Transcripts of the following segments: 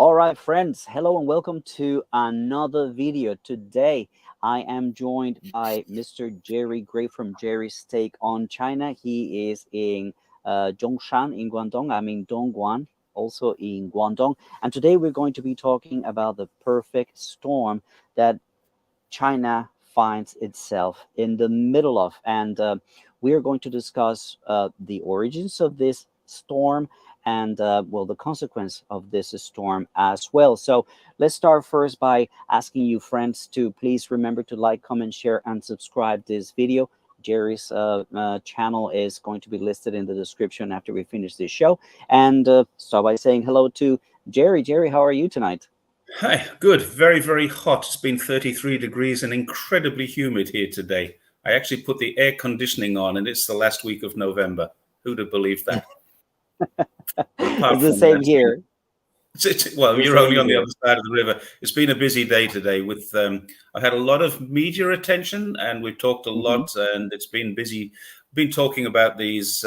All right, friends. Hello and welcome to another video. Today, I am joined by Mr. Jerry Gray from Jerry's Take on China. He is in Zhongshan in Guangdong. I'm in Dongguan, also in Guangdong. And today we're going to be talking about the perfect storm that China finds itself in the middle of. And we are going to discuss the origins of this storm and, well, the consequence of this storm as well. So let's start first by asking you, friends, to please remember to like, comment, share, and subscribe this video. Jerry's channel is going to be listed in the description after we finish this show. And start by saying hello to Jerry. Jerry, how are you tonight? Hi, good. Very, very hot. It's been 33 degrees and incredibly humid here today. I actually put the air conditioning on and it's the last week of November. Who'd have believed that? It's the same here. Well, you're only on the other side of the river. It's been a busy day today with, I've had a lot of media attention and we've talked a lot and it's been busy. Been talking about these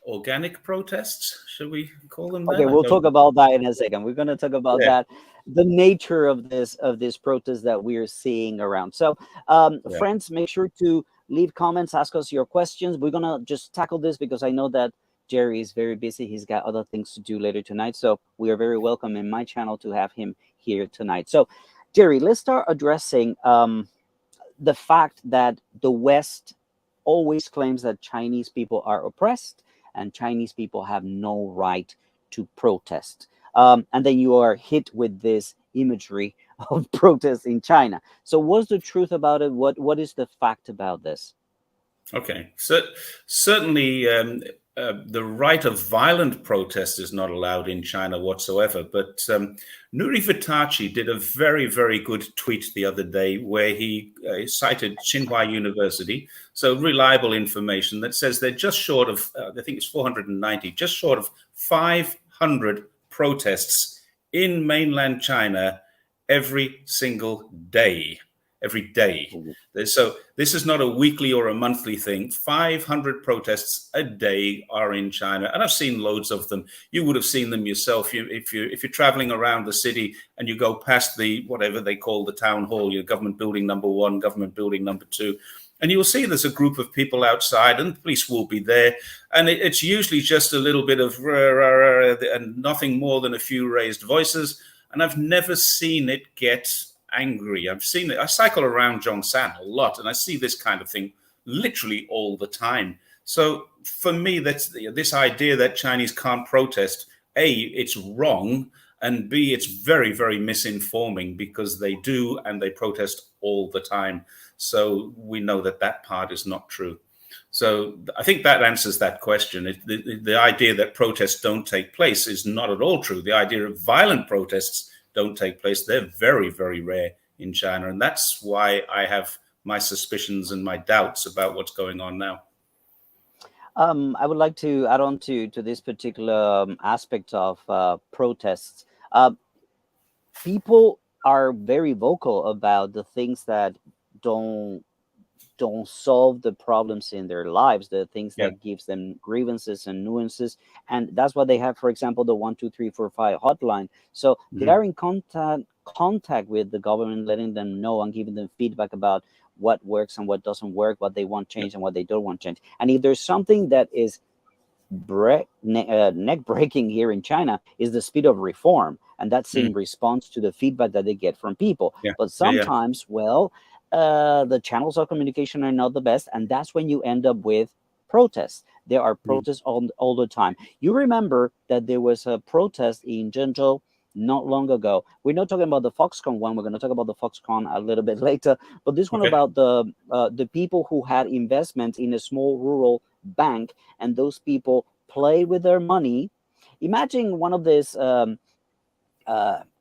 organic protests, should we call them that? Okay, we'll talk about that in a second. We're going to talk about that, the nature of this protest that we're seeing around. So, friends, make sure to leave comments, ask us your questions. We're going to just tackle this because I know that Jerry is very busy. He's got other things to do later tonight. So we are very welcome in my channel to have him here tonight. So, Jerry, let's start addressing the fact that the West always claims that Chinese people are oppressed and Chinese people have no right to protest. And then you are hit with this imagery of protests in China. So what's the truth about it? What is the fact about this? Okay, so certainly the right of violent protest is not allowed in China whatsoever. But Nuri Vitachi did a very, very good tweet the other day where he cited Tsinghua University, so reliable information that says they're just short of, I think it's 490, just short of 500 protests in mainland China every single day. Every day. So this is not a weekly or a monthly thing. 500 protests a day are in China, and I've seen loads of them. You would have seen them yourself. If you're traveling around the city and you go past the whatever they call the town hall, your government building number 1, government building number 2, and you'll see there's a group of people outside, and the police will be there, and it's usually just a little bit of and nothing more than a few raised voices. And I've never seen it get angry. I've seen it. I cycle around Zhongshan a lot, and I see this kind of thing literally all the time. So for me, that's this idea that Chinese can't protest. A, it's wrong, and B, it's very, very misinforming because they do, and they protest all the time. So we know that that part is not true. So I think that answers that question. The idea that protests don't take place is not at all true. The idea of violent protests don't take place. They're very, very rare in China. And that's why I have my suspicions and my doubts about what's going on now. I would like to add on to this particular aspect of protests. People are very vocal about the things that don't solve the problems in their lives, the things that gives them grievances and nuances. And that's why they have, for example, the 12345 hotline. So they are in contact with the government, letting them know and giving them feedback about what works and what doesn't work, what they want changed and what they don't want changed. And if there's something that is neck breaking here in China, is the speed of reform. And that's in response to the feedback that they get from people. But sometimes, well, the channels of communication are not the best, and that's when you end up with protests. There are protests all the time. You remember that there was a protest in Zhengzhou not long ago. We're not talking about the Foxconn one. We're going to talk about the Foxconn a little bit later. But this one about the people who had investment in a small rural bank, and those people played with their money. Imagine one of these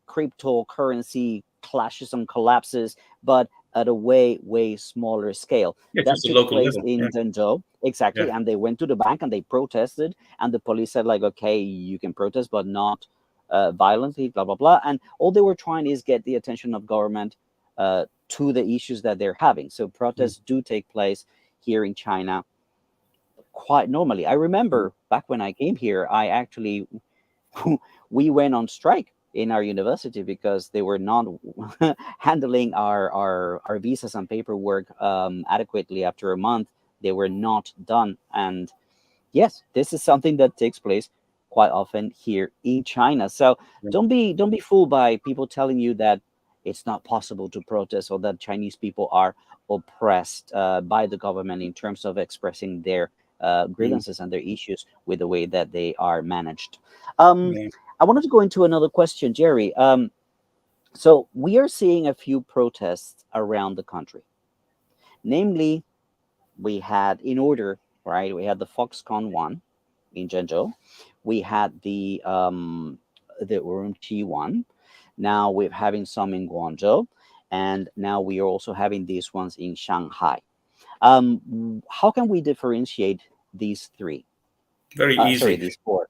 cryptocurrency clashes and collapses, but at a way smaller scale. That took place in Zhengzhou. Exactly. And they went to the bank and they protested, and the police said, like, okay, you can protest, but not violently, blah, blah, blah. And all they were trying is get the attention of government to the issues that they're having. So protests do take place here in China quite normally. I remember back when I came here, I actually we went on strike in our university because they were not handling our visas and paperwork adequately. After a month, they were not done. And yes, this is something that takes place quite often here in China. So don't be fooled by people telling you that it's not possible to protest, or that Chinese people are oppressed by the government in terms of expressing their Mm. grievances and their issues with the way that they are managed. Yeah. I wanted to go into another question, Jerry. So we are seeing a few protests around the country. Namely, we had in order, right? We had the Foxconn one in Zhengzhou. We had the Urumqi one. Now we're having some in Guangzhou, and now we are also having these ones in Shanghai. How can we differentiate these three? Very Sorry, easy. these four.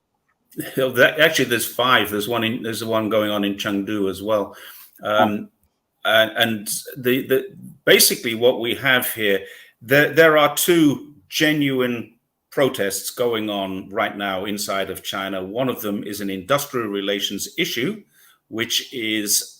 Actually, there's five. There's the one going on in Chengdu as well. Oh, Um, and the basically what we have here, there are two genuine protests going on right now inside of China. One of them is an industrial relations issue, which is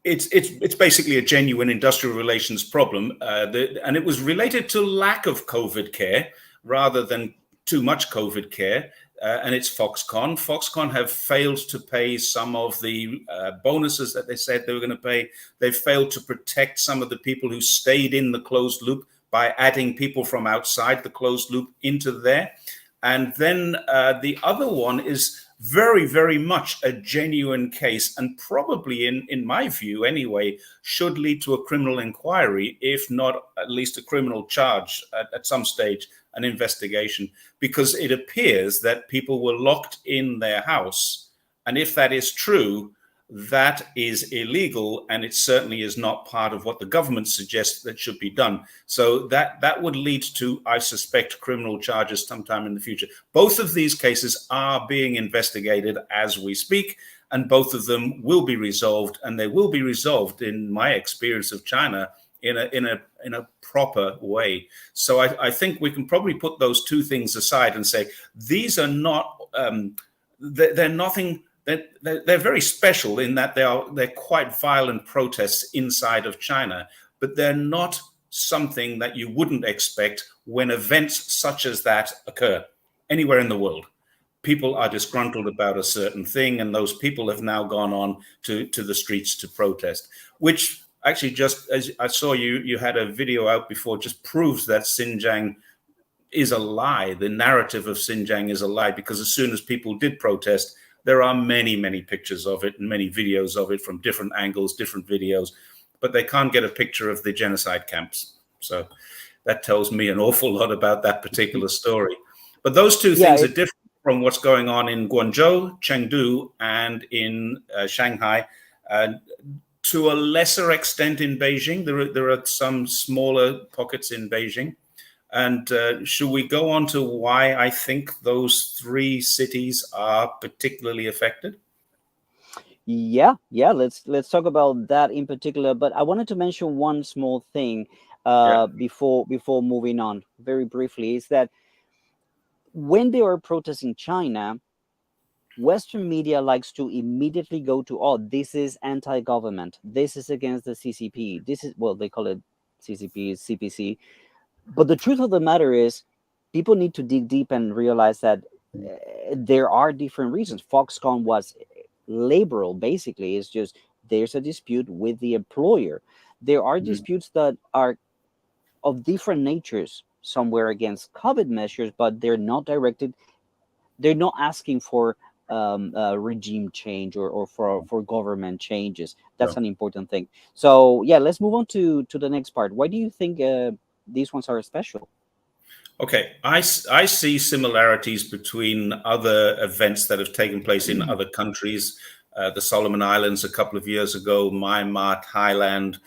it's basically a genuine industrial relations problem, and it was related to lack of COVID care rather than too much COVID care. And it's Foxconn. Foxconn have failed to pay some of the bonuses that they said they were going to pay. They failed to protect some of the people who stayed in the closed loop by adding people from outside the closed loop into there. And then the other one is very, very much a genuine case, and probably, in my view anyway, should lead to a criminal inquiry, if not at least a criminal charge at some stage, an investigation, because it appears that people were locked in their house. And if that is true, that is illegal, and it certainly is not part of what the government suggests that should be done. So that would lead to, I suspect, criminal charges sometime in the future. Both of these cases are being investigated as we speak, and both of them will be resolved, and they will be resolved, in my experience of China, in a proper way. So I think we can probably put those two things aside and say these are not they're nothing. They're very special in that they're quite violent protests inside of China, but they're not something that you wouldn't expect when events such as that occur anywhere in the world. People are disgruntled about a certain thing, and those people have now gone on to the streets to protest, which actually, just as I saw you had a video out before, just proves that Xinjiang is a lie. The narrative of Xinjiang is a lie, because as soon as people did protest, there are many, many pictures of it and many videos of it from different angles, different videos, but they can't get a picture of the genocide camps. So that tells me an awful lot about that particular story. But those two yeah, things are different from what's going on in Guangzhou, Chengdu, and in Shanghai. To a lesser extent in Beijing. There are some smaller pockets in Beijing. And should we go on to why I think those three cities are particularly affected? yeah. Let's talk about that in particular. But I wanted to mention one small thing Yeah. before moving on very briefly. Is that when they are protesting China, Western media likes to immediately go to, oh, this is anti-government. This is against the CCP. This is, well, they call it CCP, CPC. But the truth of the matter is, people need to dig deep and realize that there are different reasons. Foxconn was laboral, basically. It's just there's a dispute with the employer. There are Mm. disputes that are of different natures, somewhere against COVID measures, but they're not directed, they're not asking for regime change, or for government changes. That's No. an important thing. So yeah, let's move on to the next part. Why do you think these ones are special? Okay, I see similarities between other events that have taken place in other countries. The Solomon Islands a couple of years ago, Myanmar, Thailand,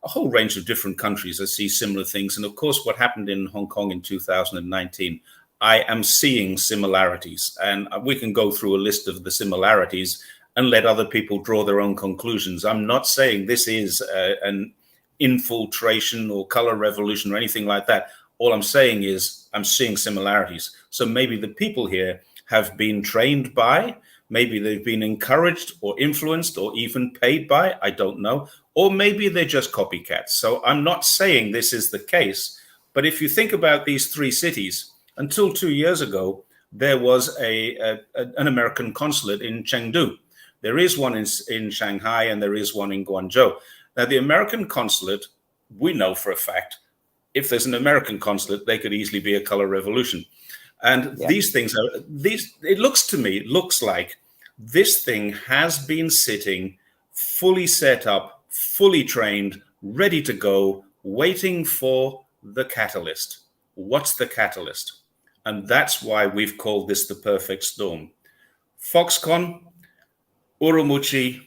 a whole range of different countries. I see similar things. And of course, what happened in Hong Kong in 2019, I am seeing similarities. And we can go through a list of the similarities and let other people draw their own conclusions. I'm not saying this is an infiltration or color revolution or anything like that. All I'm saying is I'm seeing similarities. So maybe the people here have been trained by, maybe they've been encouraged or influenced or even paid by, I don't know, or maybe they're just copycats. So I'm not saying this is the case, but if you think about these three cities, until 2 years ago, there was an American consulate in Chengdu. There is one in Shanghai and there is one in Guangzhou. Now, the American consulate, we know for a fact, if there's an American consulate, they could easily be a color revolution. And these things it looks like this thing has been sitting fully set up, fully trained, ready to go, waiting for the catalyst. What's the catalyst? And that's why we've called this the perfect storm. Foxconn, Urumqi,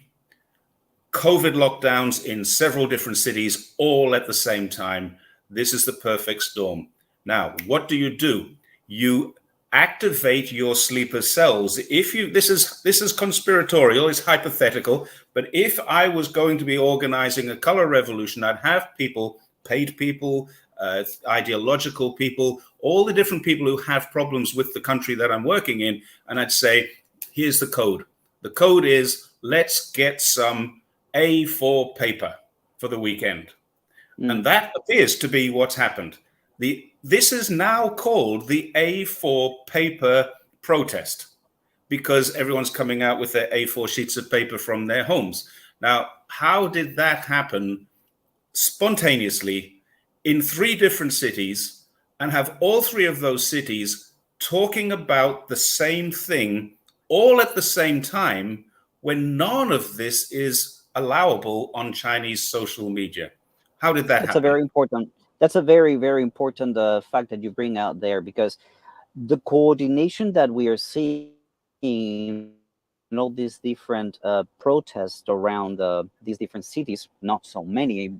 COVID lockdowns in several different cities, all at the same time. This is the perfect storm. Now, what do? You activate your sleeper cells. This is conspiratorial, it's hypothetical, but if I was going to be organizing a color revolution, I'd have people, paid people, ideological people, all the different people who have problems with the country that I'm working in, and I'd say, here's the code. The code is, let's get some A4 paper for the weekend. And that appears to be what's happened. This is now called the A4 paper protest because everyone's coming out with their A4 sheets of paper from their homes. Now, how did that happen spontaneously in 3 different cities and have all 3 of those cities talking about the same thing all at the same time when none of this is allowable on Chinese social media? How did that happen? That's a very, very important fact that you bring out there, because the coordination that we are seeing in all these different protests around these different cities, not so many.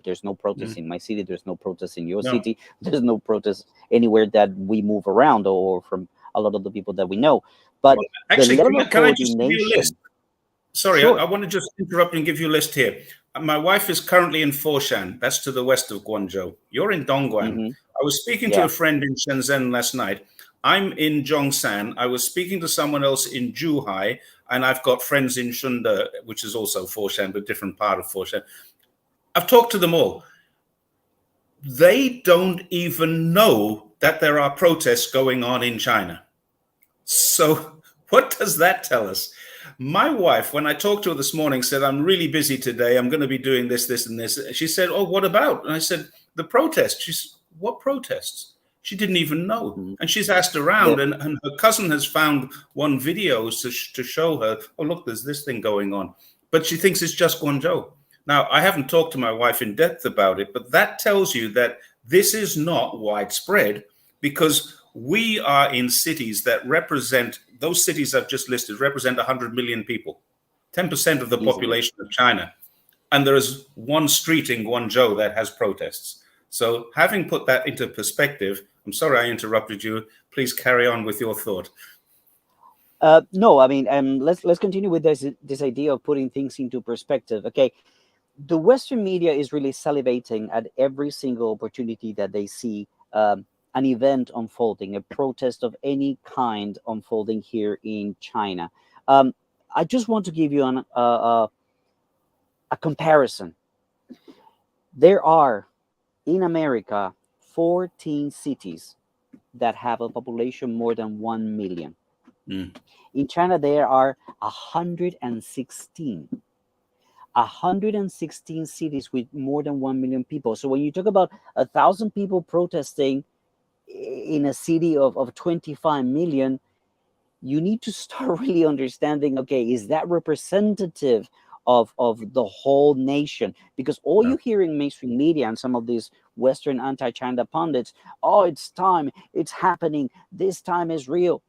There's no protest in my city. There's no protest in your city. There's no protest anywhere that we move around or from a lot of the people that we know. But well, actually, the level of can I just give you a coordination. list? Sorry, Sure. I want to just interrupt and give you a list here. My wife is currently in Foshan. That's to the west of Guangzhou. You're in Dongguan. I was speaking to a friend in Shenzhen last night. I'm in Zhongshan. I was speaking to someone else in Zhuhai, and I've got friends in Shunde, which is also Foshan, but different part of Foshan. I've talked to them all. They don't even know that there are protests going on in China. So what does that tell us? My wife, when I talked to her this morning, said, I'm really busy today. I'm going to be doing this, this, and this. She said, oh, what about? And I said, the protest. She said, what protests? She didn't even know. And she's asked around, and her cousin has found one video to show her, oh, look, there's this thing going on. But she thinks it's just Guangzhou. Now, I haven't talked to my wife in depth about it, but that tells you that this is not widespread, because we are in cities that represent, those cities I've just listed represent 100 million people, 10% of the population of China. And there is one street in Guangzhou that has protests. So having put that into perspective, I'm sorry I interrupted you. Please carry on with your thought. No, I mean, let's continue with this idea of putting things into perspective. Okay, the Western media is really salivating at every single opportunity that they see an event unfolding, a protest of any kind unfolding here in China. I just want to give you a comparison. There are in America 14 cities that have a population more than 1 million. In China, there are 116. 116 cities with more than 1 million people. So when you talk about 1,000 people protesting in a city of 25 million, you need to start really understanding, okay, is that representative of the whole nation? Because all you hear in mainstream media and some of these Western anti-China pundits, oh, it's time, it's happening, this time is real.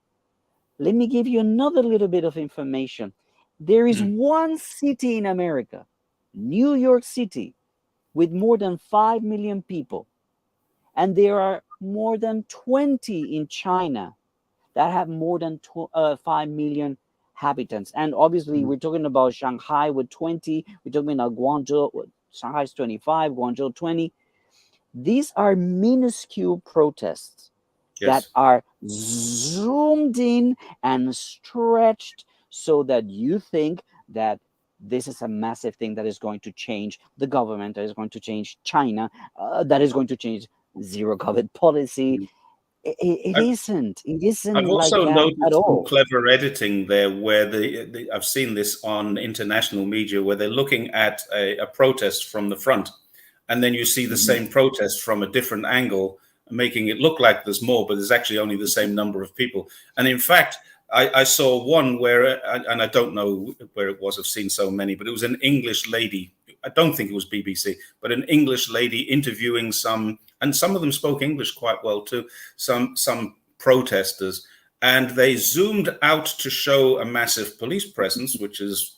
Let me give you another little bit of information. There is one city in America, New York City, with more than 5 million people. And there are more than 20 in China that have more than 5 million inhabitants. And obviously, we're talking about Shanghai with 20. We're talking about Guangzhou. Shanghai's 25, Guangzhou 20. These are minuscule protests that are zoomed in and stretched so that you think that this is a massive thing that is going to change the government, that is going to change China, that is going to change zero COVID policy. It I've, isn't. It isn't I've like also that at noticed some all. clever editing there where I've seen this on international media where they're looking at a protest from the front, and then you see the Mhm. same protest from a different angle, making it look like there's more, but there's actually only the same number of people. And in fact, I saw one where, and I don't know where it was, I've seen so many, but it was an English lady. I don't think it was BBC, but an English lady interviewing some, and some of them spoke English quite well too, some protesters, and they zoomed out to show a massive police presence, which is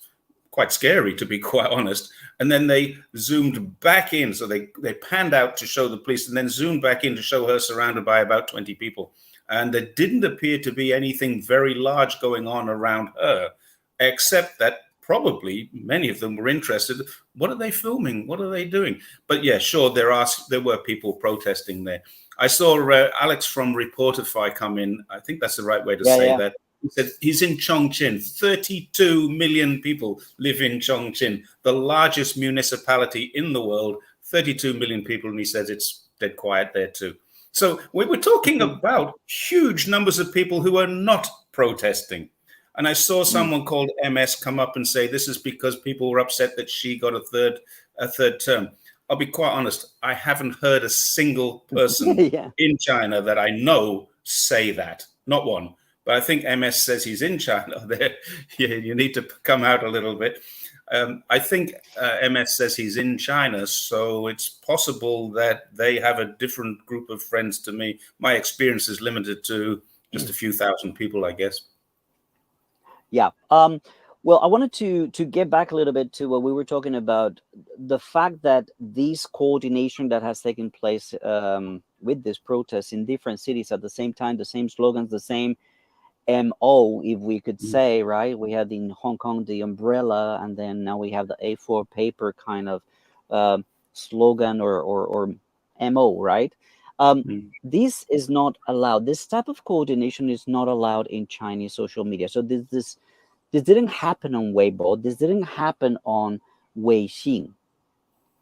quite scary, to be quite honest. And then they zoomed back in. So they panned out to show the police and then zoomed back in to show her surrounded by about 20 people. And there didn't appear to be anything very large going on around her, except that probably many of them were interested. What are they filming? What are they doing? But yeah, sure, there were people protesting there. I saw Alex from Reportify come in. I think that's the right way to Yeah, say yeah. that. He said he's in Chongqing. 32 million people live in Chongqing, the largest municipality in the world. 32 million people, and he says it's dead quiet there too. So we were talking about huge numbers of people who are not protesting. And I saw someone called MS come up and say this is because people were upset that she got a third term. I'll be quite honest, I haven't heard a single person Yeah. in China that I know say that. Not one. But I think MS says he's in China. There, you need to come out a little bit. I think MS says he's in China, so it's possible that they have a different group of friends to me. My experience is limited to just a few thousand people, I guess. Yeah. Well, I wanted to get back a little bit to what we were talking about, the fact that this coordination that has taken place with this protest in different cities at the same time, the same slogans, the same MO, if we could say, right? We had in Hong Kong the umbrella, and then now we have the A4 paper kind of slogan or MO, right? This is not allowed. This type of coordination is not allowed in Chinese social media. So this didn't happen on Weibo. This didn't happen on Weixin.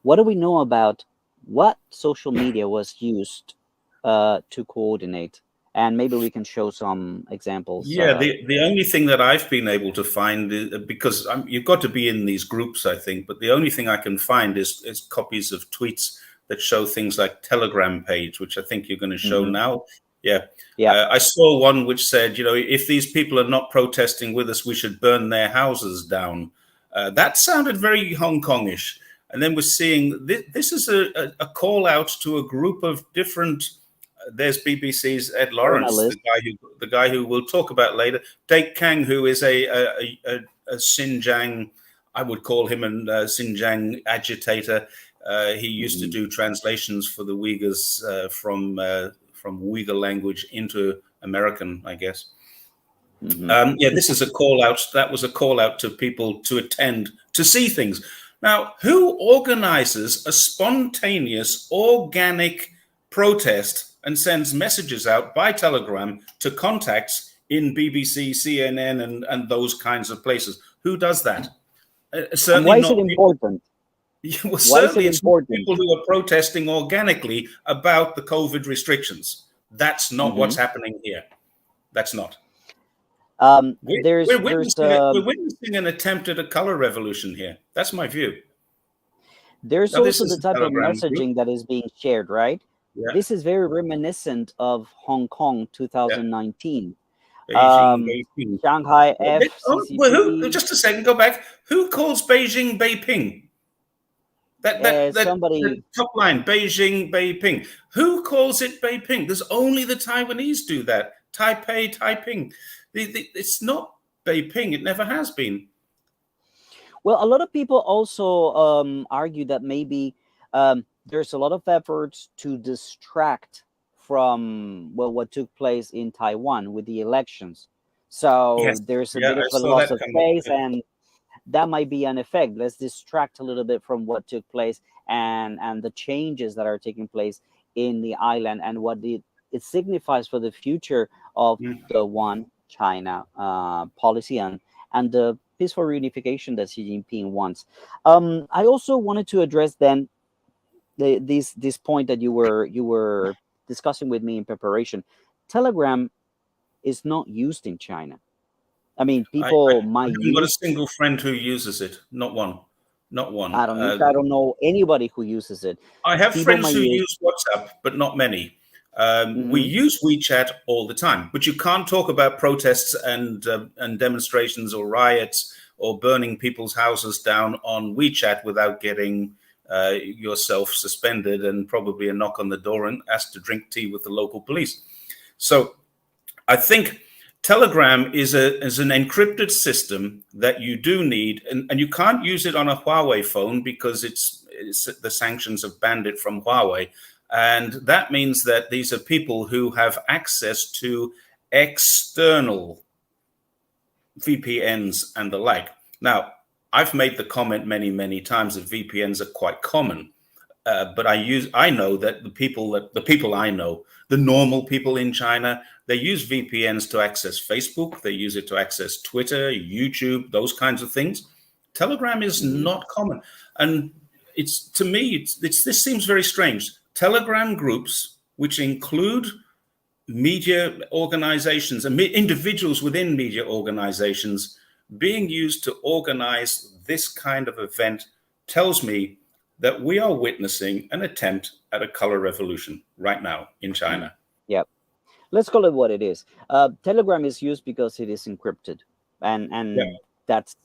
What do we know about what social media was used to coordinate? And maybe we can show some examples. Yeah, the only thing that I've been able to find is, because you've got to be in these groups, I think, but the only thing I can find is copies of tweets that show things like Telegram page, which I think you're going to show now. Yeah. Yeah. I saw one which said, if these people are not protesting with us, we should burn their houses down. That sounded very Hong Kongish. And then we're seeing this is a call out to a group of different. There's BBC's Ed Lawrence, Journalist. the guy who we'll talk about later. Dake Kang, who is a Xinjiang, I would call him a Xinjiang agitator. He used to do translations for the Uyghurs from Uyghur language into American, I guess. Yeah, this is a call out. That was a call out to people to attend, to see things. Now, who organizes a spontaneous, organic protest and sends messages out by telegram to contacts in BBC, CNN, and those kinds of places? Who does that? And why is it important? Well, certainly it's not people who are protesting organically about the COVID restrictions. That's not what's happening here. That's not. We're witnessing an attempt at a color revolution here. That's my view. There's also the type of messaging that is being shared, right? Yeah. This is very reminiscent of Hong Kong 2019. Beijing. Shanghai FCCP. Just a second, go back. Who calls Beijing Beiping? That top line, Beijing, Beiping. Who calls it Beiping? There's only the Taiwanese do that. Taipei, Taiping. It's not Beiping. It never has been. Well, a lot of people also argue that maybe there's a lot of efforts to distract from what took place in Taiwan with the elections. So there's a bit of a loss of face, and that might be an effect. Let's distract a little bit from what took place and the changes that are taking place in the island and what it signifies for the future of Mm. the One China policy and the peaceful reunification that Xi Jinping wants. I also wanted to address then this point that you were discussing with me in preparation. Telegram is not used in China. I mean, I people might haven't got a use. single friend who uses it. Not one. Not one. I don't know anybody who uses it. I have People friends might who use. use WhatsApp, but not many. We Hmm. use WeChat all the time, but you can't talk about protests and demonstrations or riots or burning people's houses down on WeChat without getting yourself suspended and probably a knock on the door and asked to drink tea with the local police. So I think Telegram is an encrypted system that you do need, and you can't use it on a Huawei phone because it's the sanctions have banned it from Huawei, and that means that these are people who have access to external VPNs and the like. Now, I've made the comment many times that VPNs are quite common. But I know that the people I know, the normal people in China, they use VPNs to access Facebook. They use it to access Twitter, YouTube, those kinds of things. Telegram is Hmm. not common. And it's, to me, this seems very strange. Telegram groups, which include media organizations and individuals within media organizations being used to organize this kind of event, tells me that we are witnessing an attempt at a color revolution right now in China. Yeah, let's call it what it is. Telegram is used because it is encrypted, Yeah. and that's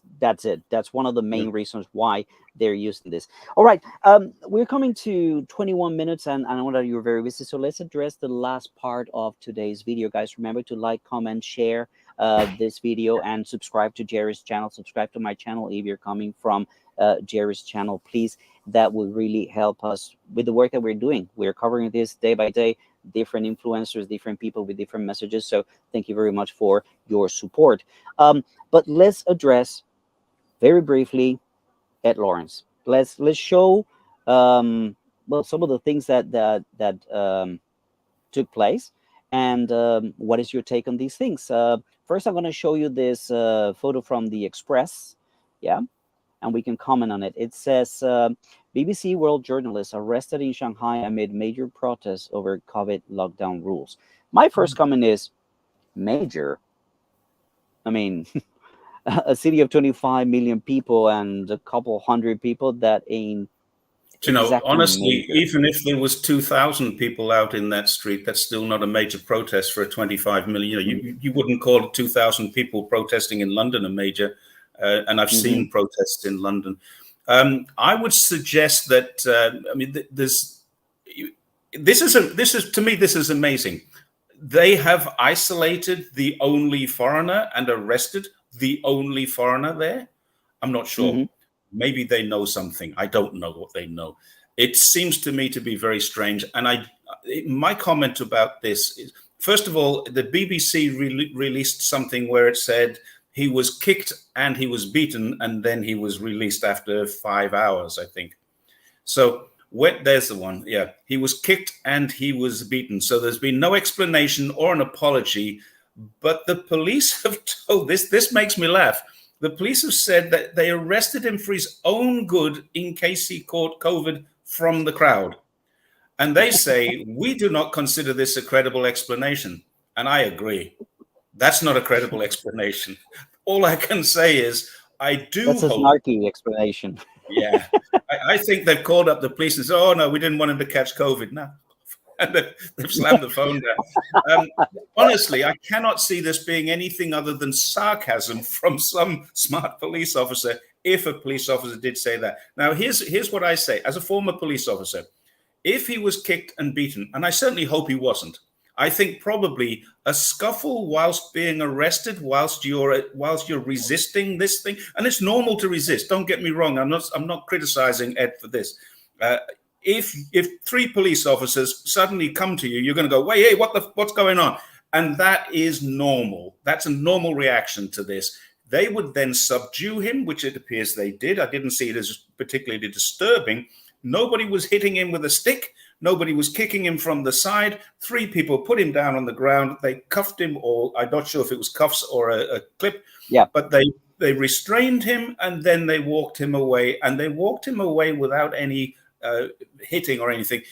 it. That's one of the Yeah. main reasons why they're using this. All right, we're coming to 21 minutes, and I know that you're very busy, so let's address the last part of today's video, guys. Remember to like, comment, share this video, and subscribe to Jerry's channel. Subscribe to my channel if you're coming from Jerry's channel, please. That will really help us with the work that we're doing. We're covering this day by day, different influencers, different people with different messages. So thank you very much for your support. But let's address very briefly Ed Lawrence. Let's show well some of the things that took place, and what is your take on these things? First, I'm going to show you this photo from the Express. Yeah, and we can comment on it. It says BBC World journalist arrested in Shanghai amid major protests over COVID lockdown rules. My first comment is major. I mean, a city of 25 million people and a couple hundred people, that ain't exactly Honestly, major. even if there was 2,000 people out in that street, that's still not a major protest for a 25 million. You wouldn't call 2,000 people protesting in London a major, and I've Mm-hmm. seen protests in London. I would suggest that I mean, this is to me, this is amazing. They have isolated the only foreigner and arrested the only foreigner there. I'm not sure. Mm-hmm. Maybe they know something. I don't know what they know. It seems to me to be very strange. And my comment about this is, first of all, the BBC released something where it said he was kicked and he was beaten, and then he was released after 5 hours, I think. So there's the one. Yeah, he was kicked and he was beaten. So there's been no explanation or an apology. But the police have told this. This makes me laugh. The police have said that they arrested him for his own good in case he caught COVID from the crowd. And they say, we do not consider this a credible explanation. And I agree. That's not a credible explanation. All I can say is, I do That's a hope. snarky explanation. Yeah. I think they've called up the police and said, oh, no, we didn't want him to catch COVID. No. And they've slammed the phone down. Honestly, I cannot see this being anything other than sarcasm from some smart police officer, if a police officer did say that. Now, here's what I say. As a former police officer, if he was kicked and beaten, and I certainly hope he wasn't, I think probably a scuffle whilst being arrested, whilst you're resisting this thing, and it's normal to resist. Don't get me wrong. I'm not criticizing Ed for this. If 3 police officers suddenly come to you, you're going to go, wait, hey, what's going on? And that is normal. That's a normal reaction to this. They would then subdue him, which it appears they did. I didn't see it as particularly disturbing. Nobody was hitting him with a stick. Nobody was kicking him from the side. 3 people put him down on the ground. They cuffed him, or I'm not sure if it was cuffs or a clip. Yeah. But they restrained him, and then they walked him away. And they walked him away without any hitting or anything.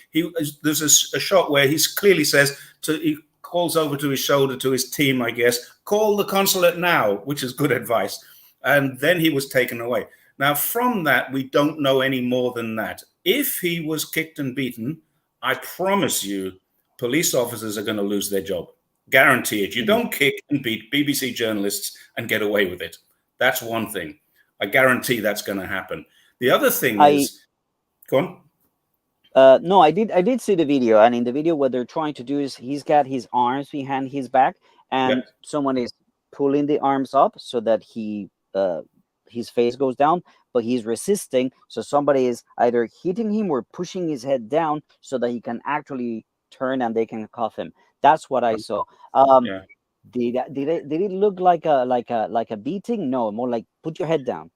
There's a shot where he clearly says he calls over to his shoulder to his team, I guess, call the consulate now, which is good advice. And then he was taken away. Now, from that, we don't know any more than that. If he was kicked and beaten, I promise you, police officers are going to lose their job. Guarantee it. You don't kick and beat BBC journalists and get away with it. That's one thing. I guarantee that's going to happen. The other thing is, go on. No, I did see the video, and in the video, what they're trying to do is he's got his arms behind his back, and someone is pulling the arms up so that his face goes down, but he's resisting. So somebody is either hitting him or pushing his head down so that he can actually turn and they can cuff him. That's what I saw. Did it look like a beating? No, more like put your head down.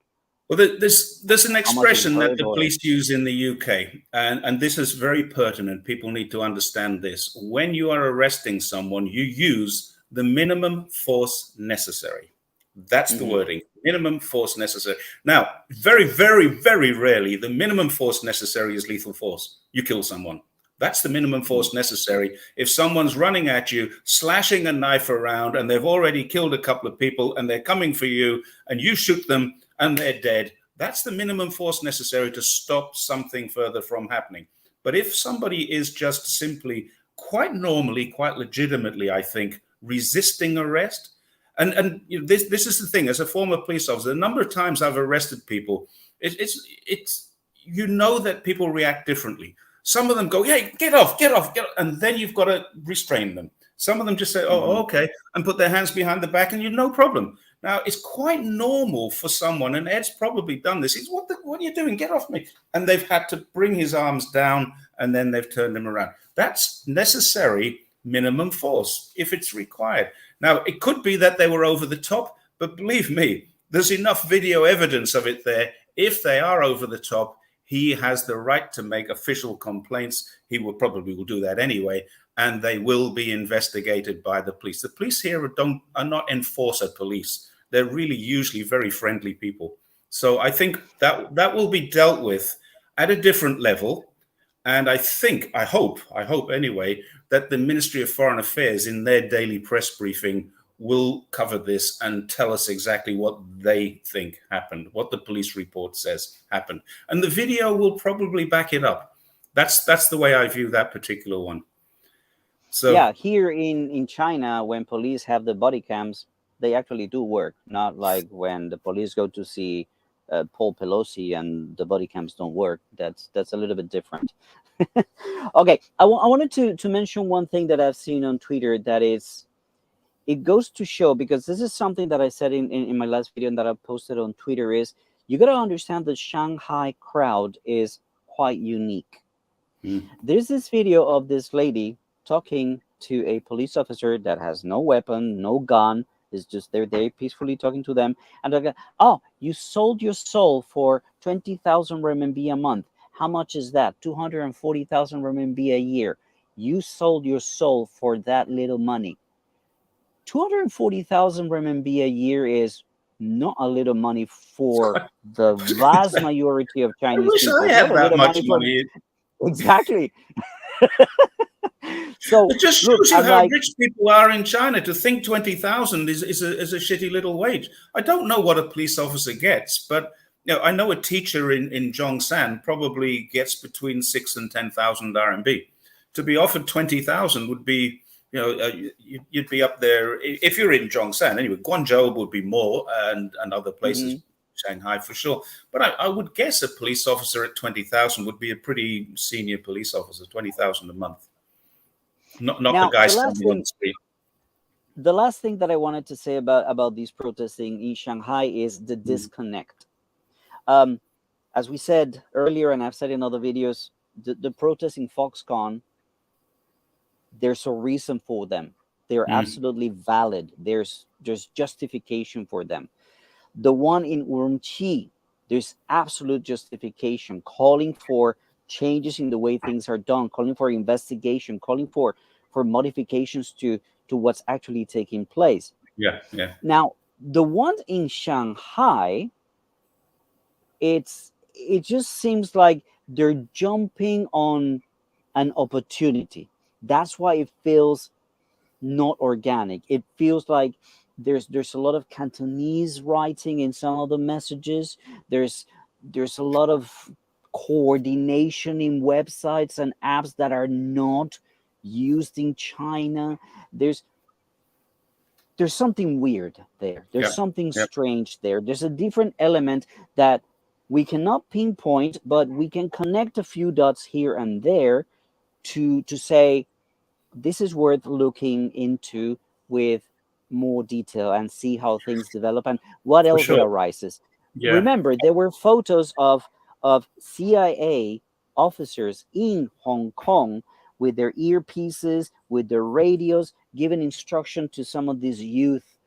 Well, there's an expression that the police use in the UK, and this is very pertinent. People need to understand this. When you are arresting someone, you use the minimum force necessary. That's the wording, minimum force necessary. Now, very, very, very rarely, the minimum force necessary is lethal force. You kill someone. That's the minimum force necessary. If someone's running at you, slashing a knife around, and they've already killed a couple of people, and they're coming for you, and you shoot them, and they're dead, that's the minimum force necessary to stop something further from happening. But if somebody is just simply, quite normally, quite legitimately, I think, resisting arrest, and you know, this is the thing, as a former police officer, the number of times I've arrested people, it's you know that people react differently. Some of them go, hey, get off, and then you've got to restrain them. Some of them just say, oh, okay, and put their hands behind the back, and no problem. Now, it's quite normal for someone, and Ed's probably done this. He's, what are you doing? Get off me. And they've had to bring his arms down, and then they've turned him around. That's necessary minimum force if it's required. Now, it could be that they were over the top, but believe me, there's enough video evidence of it there. If they are over the top, he has the right to make official complaints. He will do that anyway, and they will be investigated by the police. The police here are not enforcer police. They're really usually very friendly people. So I think that will be dealt with at a different level. And I hope anyway, that the Ministry of Foreign Affairs in their daily press briefing will cover this and tell us exactly what they think happened, what the police report says happened. And the video will probably back it up. That's the way I view that particular one. So yeah, here in China, when police have the body cams, they actually do work. Not like when the police go to see Paul Pelosi and the body cams don't work. That's a little bit different. Okay, I wanted to mention one thing that I've seen on Twitter that it goes to show, because this is something that I said in my last video and that I posted on Twitter, is you got to understand the Shanghai crowd is quite unique. There's this video of this lady talking to a police officer that has no weapon, no gun, is just there peacefully talking to them, and they're like, oh, you sold your soul for 20,000 RMB a month. How much is that? 240,000 RMB a year. You sold your soul for that little money. 240,000 RMB a year is not a little money for the vast majority of Chinese people. I have that much money. Exactly. So it just shows you how rich people are in China. To think 20,000 is a shitty little wage. I don't know what a police officer gets, but I know a teacher in Zhongshan probably gets between 6,000 and 10,000 RMB. To be offered 20,000 would be, you'd be up there if you're in Zhongshan. Anyway, Guangzhou would be more, and other places, Shanghai for sure. But I would guess a police officer at 20,000 would be a pretty senior police officer. 20,000 a month. Not now, the guy standing on the street. The last thing that I wanted to say about these protesting in Shanghai is the disconnect. As we said earlier, and I've said in other videos, the protests in Foxconn, there's a reason for them. They're absolutely valid. There's justification for them. The one in Urumqi, there's absolute justification, calling for changes in the way things are done, calling for investigation, calling for modifications to what's actually taking place. Yeah, yeah. Now, the ones in Shanghai, it just seems like they're jumping on an opportunity. That's why it feels not organic. It feels like there's a lot of Cantonese writing in some of the messages. There's a lot of coordination in websites and apps that are not used in China. There's something weird there. There's Yeah, something yeah, strange there. There's a different element that we cannot pinpoint, but we can connect a few dots here and there to say this is worth looking into with more detail and see how things develop and what for else sure. arises. Yeah. Remember, there were photos of CIA officers in Hong Kong with their earpieces, with their radios, giving instruction to some of these youth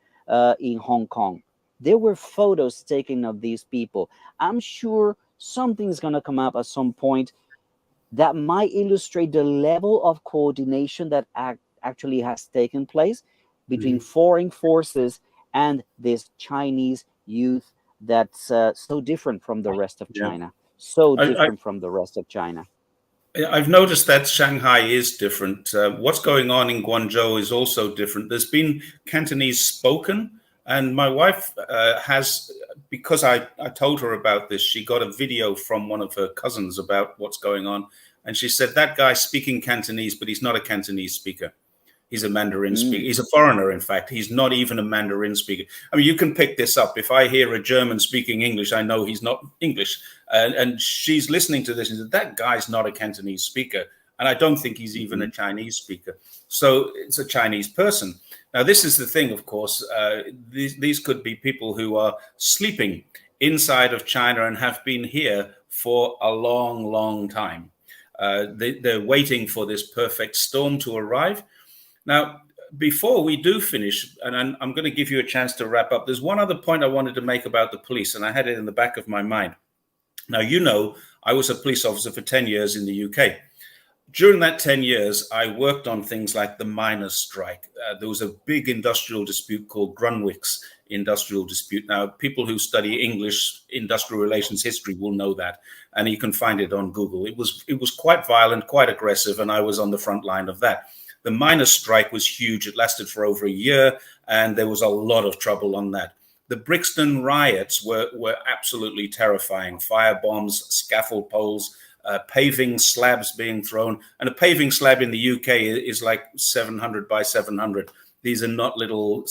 in Hong Kong. There were photos taken of these people. I'm sure something's going to come up at some point that might illustrate the level of coordination that actually has taken place between Mhm. foreign forces and this Chinese youth that's so different from the rest of Yeah. China. So I, different from the rest of China. I've noticed that Shanghai is different. What's going on in Guangzhou is also different. There's been Cantonese spoken, and my wife has, because I told her about this, she got a video from one of her cousins about what's going on. And she said, that guy speaking Cantonese, but he's not a Cantonese speaker. He's a Mandarin speaker. Mm. He's a foreigner, in fact. He's not even a Mandarin speaker. I mean, you can pick this up. If I hear a German speaking English, I know he's not English. And she's listening to this and said, that guy's not a Cantonese speaker. And I don't think he's even a Chinese speaker. So it's a Chinese person. Now, this is the thing, of course. These could be people who are sleeping inside of China and have been here for a long, long time. They're waiting for this perfect storm to arrive. Now, before we do finish, and I'm going to give you a chance to wrap up, there's one other point I wanted to make about the police, and I had it in the back of my mind. Now, I was a police officer for 10 years in the UK. During that 10 years, I worked on things like the miners' strike. There was a big industrial dispute called Grunwick's industrial dispute. Now, people who study English industrial relations history will know that, and you can find it on Google. It was quite violent, quite aggressive, and I was on the front line of that. The miners' strike was huge. It lasted for over a year, and there was a lot of trouble on that. The Brixton riots were absolutely terrifying. Firebombs, scaffold poles, paving slabs being thrown. And a paving slab in the UK is like 700 by 700. These are not little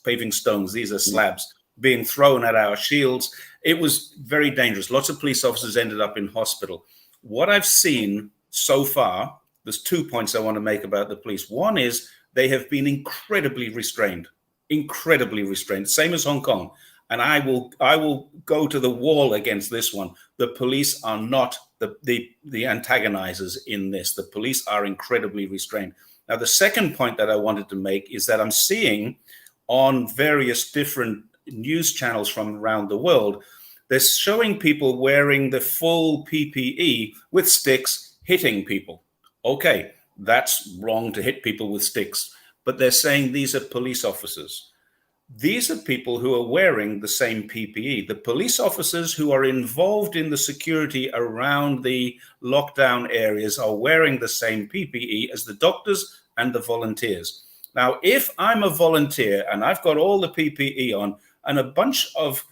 paving stones. These are slabs being thrown at our shields. It was very dangerous. Lots of police officers ended up in hospital. What I've seen so far, there's 2 points I want to make about the police. One is they have been incredibly restrained, same as Hong Kong. And I will go to the wall against this one. The police are not the antagonizers in this. The police are incredibly restrained. Now, the second point that I wanted to make is that I'm seeing on various different news channels from around the world, they're showing people wearing the full PPE with sticks hitting people. Okay, that's wrong to hit people with sticks, but they're saying these are police officers. These are people who are wearing the same PPE. The police officers who are involved in the security around the lockdown areas are wearing the same PPE as the doctors and the volunteers. Now, if I'm a volunteer and I've got all the PPE on and a bunch of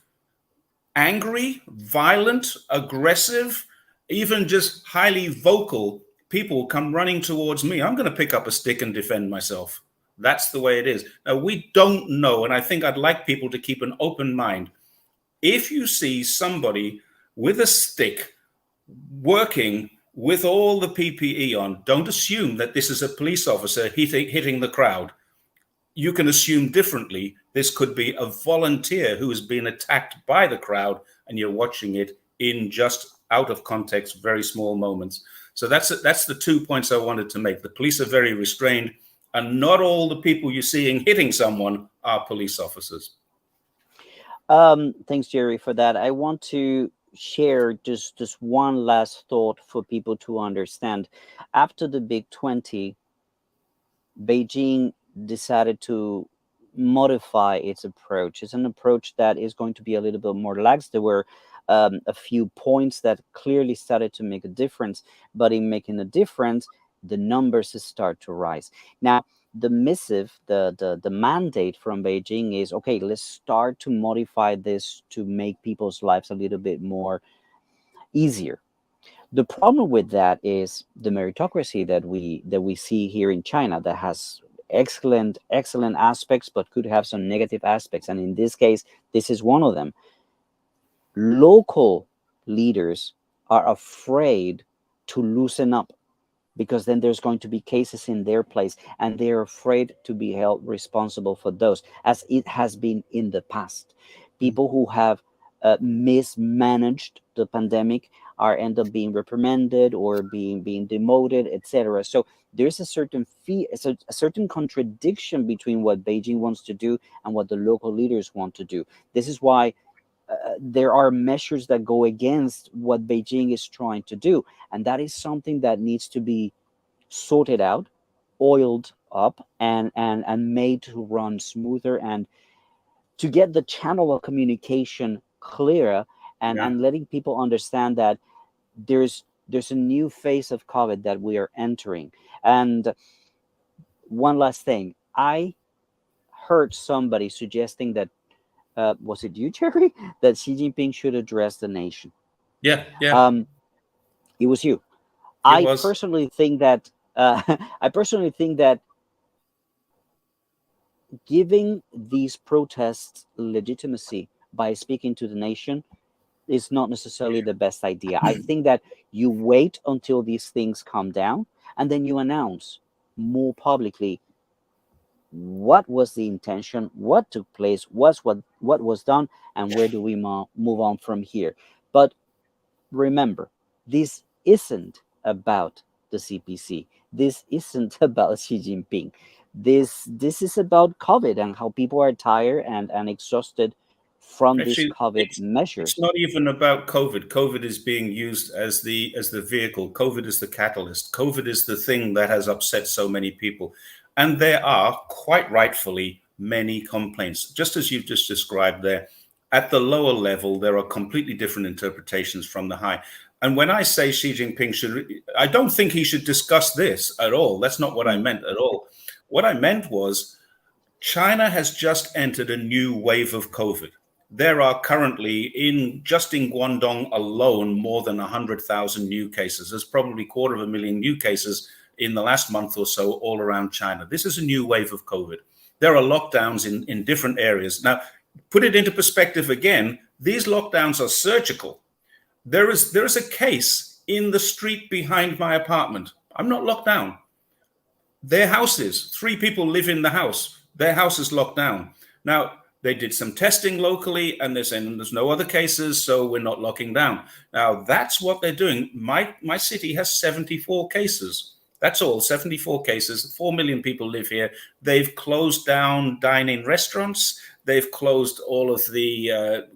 angry, violent, aggressive, even just highly vocal people come running towards me, I'm going to pick up a stick and defend myself. That's the way it is. Now, we don't know, and I think I'd like people to keep an open mind. If you see somebody with a stick working with all the PPE on, don't assume that this is a police officer hitting the crowd. You can assume differently. This could be a volunteer who has been attacked by the crowd, and you're watching it in just out of context, very small moments. So that's the 2 points I wanted to make. The police are very restrained, and not all the people you're seeing hitting someone are police officers. Thanks, Jerry, for that. I want to share just one last thought for people to understand. After the Big 20, Beijing decided to modify its approach. It's an approach that is going to be a little bit more lax. There were a few points that clearly started to make a difference, but in making a difference, the numbers start to rise. Now, the missive, the mandate from Beijing is okay, let's start to modify this to make people's lives a little bit more easier. The problem with that is the meritocracy that we see here in China that has excellent aspects but could have some negative aspects, and in this case this is one of them. Local leaders are afraid to loosen up because then there's going to be cases in their place and they're afraid to be held responsible for those, as it has been in the past. People who have mismanaged the pandemic are end up being reprimanded or being demoted, etc. So there's a certain a certain contradiction between what Beijing wants to do and what the local leaders want to do. This is why there are measures that go against what Beijing is trying to do, and that is something that needs to be sorted out, oiled up, and made to run smoother, and to get the channel of communication clearer, Yeah. and letting people understand that there's a new phase of COVID that we are entering. And one last thing, I heard somebody suggesting that was it you, Jerry, that Xi Jinping should address the nation. Yeah. Yeah. Um, it was you. It I was. personally think that I personally think that giving these protests legitimacy by speaking to the nation is not necessarily the best idea. I think that you wait until these things calm down and then you announce more publicly what was the intention, what took place, what was done, and where do we move on from here. But remember, this isn't about the CPC. This isn't about Xi Jinping. This is about COVID and how people are tired and exhausted from these Actually, COVID it's measures. not even about COVID. COVID is being used as the vehicle. COVID is the catalyst. COVID is the thing that has upset so many people. And there are quite rightfully many complaints, just as you've just described there. At the lower level, there are completely different interpretations from the high. And when I say Xi Jinping should, I don't think he should discuss this at all. That's not what I Mm, meant at all. What I meant was China has just entered a new wave of COVID. There are currently just in Guangdong alone more than 100,000 new cases. There's probably 250,000 new cases in the last month or so all around China. This is a new wave of COVID. There are lockdowns in different areas. Now, put it into perspective again, these lockdowns are surgical. There is a case in the street behind my apartment. I'm not locked down. Their houses, 3 people live in the house. Their house is locked down. Now, they did some testing locally and they're saying there's no other cases, so we're not locking down. Now, that's what they're doing. My city has 74 cases. That's all, 74 cases. 4 million people live here. They've closed down dine-in restaurants. They've closed all of the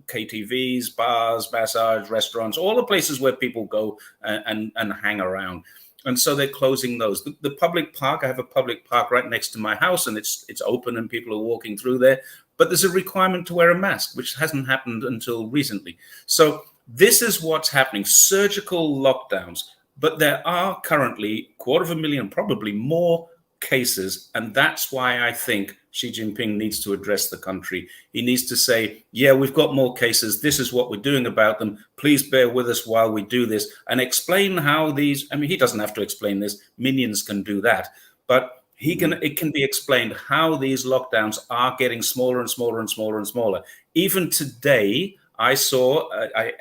KTVs, bars, massage restaurants, all the places where people go and hang around. And so they're closing those. The public park, I have a public park right next to my house, and it's open and people are walking through there. But there's a requirement to wear a mask, which hasn't happened until recently. So this is what's happening, surgical lockdowns. But there are currently 250,000, probably more cases. And that's why I think Xi Jinping needs to address the country. He needs to say, yeah, we've got more cases. This is what we're doing about them. Please bear with us while we do this, and explain how these, I mean, he doesn't have to explain this. Minions can do that. But mm, it can be explained how these lockdowns are getting smaller and smaller and smaller and smaller. Even today, I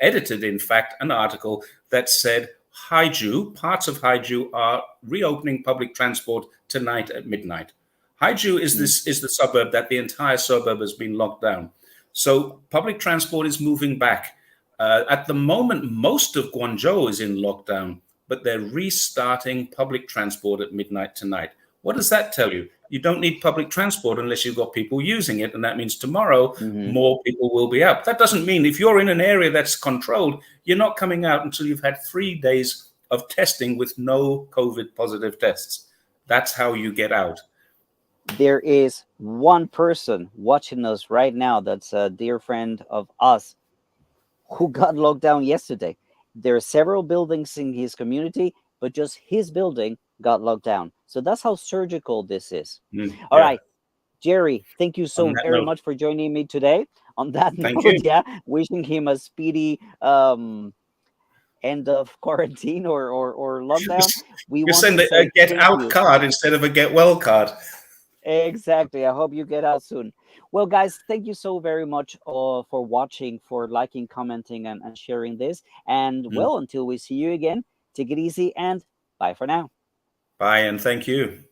edited, in fact, an article that said Haiju, parts of Haiju are reopening public transport tonight at midnight. Haiju is mm, the suburb that the entire suburb has been locked down. So public transport is moving back. At the moment, most of Guangzhou is in lockdown, but they're restarting public transport at midnight tonight. What does that tell you? you don't need public transport unless you've got people using it. And that means tomorrow, Mm-hmm. more people will be out. That doesn't mean if you're in an area that's controlled, you're not coming out until you've had 3 days of testing with no COVID positive tests. That's how you get out. There is one person watching us right now that's a dear friend of us who got locked down yesterday. There are several buildings in his community, but just his building got locked down. So that's how surgical this is. All Yeah. right, Jerry, thank you so On that very note, much for joining me today. On that thank note, you. yeah, wishing him a speedy end of quarantine or lockdown. We You're want saying to that say a get thank out you. card instead of a get well card. Exactly. I hope you get out soon. Well, guys, thank you so very much for watching, for liking, commenting, and sharing this. And well, until we see you again, take it easy and bye for now. Bye, and thank you.